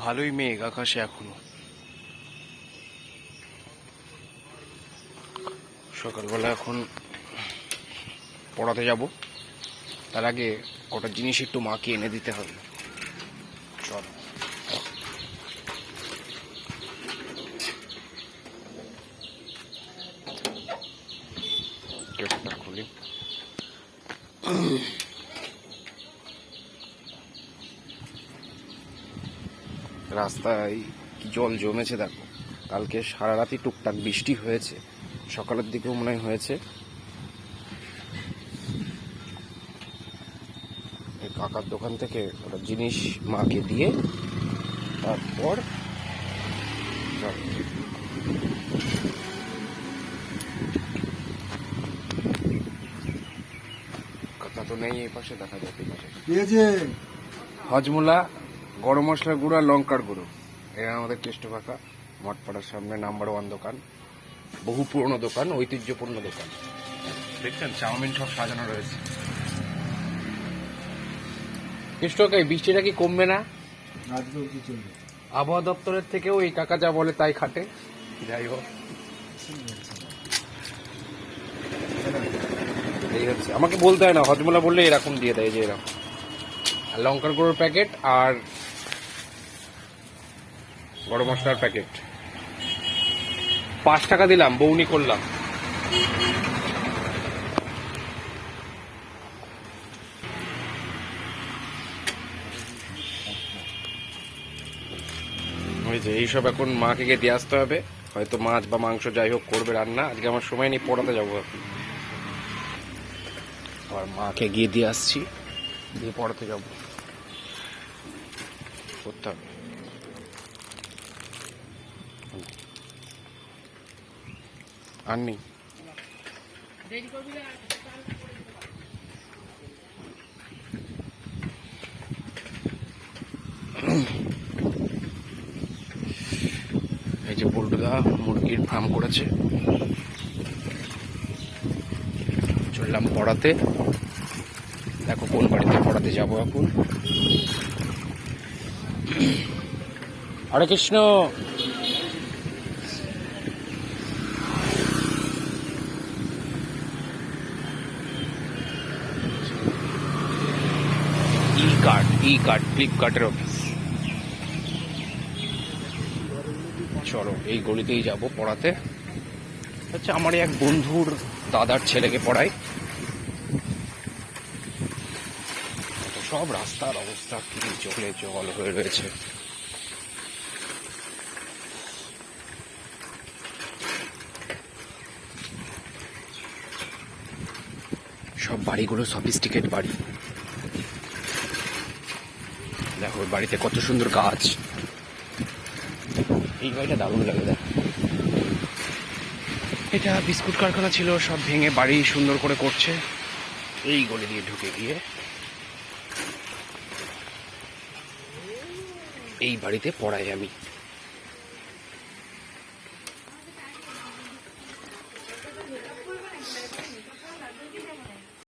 ভালোই মেঘ আকাশে এখনো। সকালবেলা এখন পড়াতে যাব, তার আগে কটা জিনিস একটু মাকে এনে দিতে হবে। চল গেটটা খুলি। রাস্তায় কি জল জমেছে দেখো। কালকে সারা রাতি টুকটাক বৃষ্টি হয়েছে, সকালের দিকেও মনে হয় হয়েছে। এই কাকার দোকান থেকে ওটা জিনিস মাকে দিয়ে তারপর কাকা তো নেই, এই পাশে দেখা যায়। এই পাশে হজমোলা, গরম মশলার গুঁড়ো আর লঙ্কার গুঁড়ো। এরা আমাদের কেষ্ট কাকা, মঠপাড়ার সামনে নাম্বার 1 দোকান, বহু পুরনো দোকান, ঐতিহ্যপূর্ণ দোকান। দেখছেন চাউমিন সব সাজানো রয়েছে। কেষ্ট কাকা, এই বৃষ্টিটা কি কমবে না? আবহাওয়া দপ্তরের থেকেও এই কাকা যা বলে তাই খাটে। যাই হোক, এই হচ্ছে, আমাকে বলতে হয় না, হজমোলা বললে এরকম দিয়ে দেয়, যে এরকম। আর লঙ্কার গুঁড়োর প্যাকেট আর গরম মশলার প্যাকেট 5 টাকা দিলাম, বউনি করলাম। ওই যে এইসব এখন মাকে গিয়ে দিয়ে আসতে হবে, হয়তো মাছ বা মাংস যাই হোক করবে রান্না। আজকে আমার সময় নেই, পড়াতে যাবো এখন। আবার মাকে গিয়ে দিয়ে আসছি, দিয়ে পড়াতে যাবো, করতে হবে। আর নেই। এই যে পল্টুদা মুরগির ফার্ম করেছে, চললাম পড়াতে। দেখো কোন বাড়িতে পড়াতে যাব এখন। হরে কৃষ্ণ। ই কার্ড ফ্লিপকার্টের অফিস। চলো এই গলিতেই যাব পড়াতে। হচ্ছে আমার এক বন্ধুর দাদার ছেলেকে পড়াই। সব রাস্তার অবস্থা কি জলে জল হয়ে রয়েছে। সব বাড়িগুলো সফিস্টিকেট বাড়ি। দেখো বাড়িতে কত সুন্দর গাছ। এই বাড়িটা দারুণ লাগে। দেখ, এটা বিস্কুট কারখানা ছিল, সব ভেঙে বাড়ি সুন্দর করে করছে। এই গলি দিয়ে ঢুকে গিয়ে এই বাড়িতে পড়াই আমি।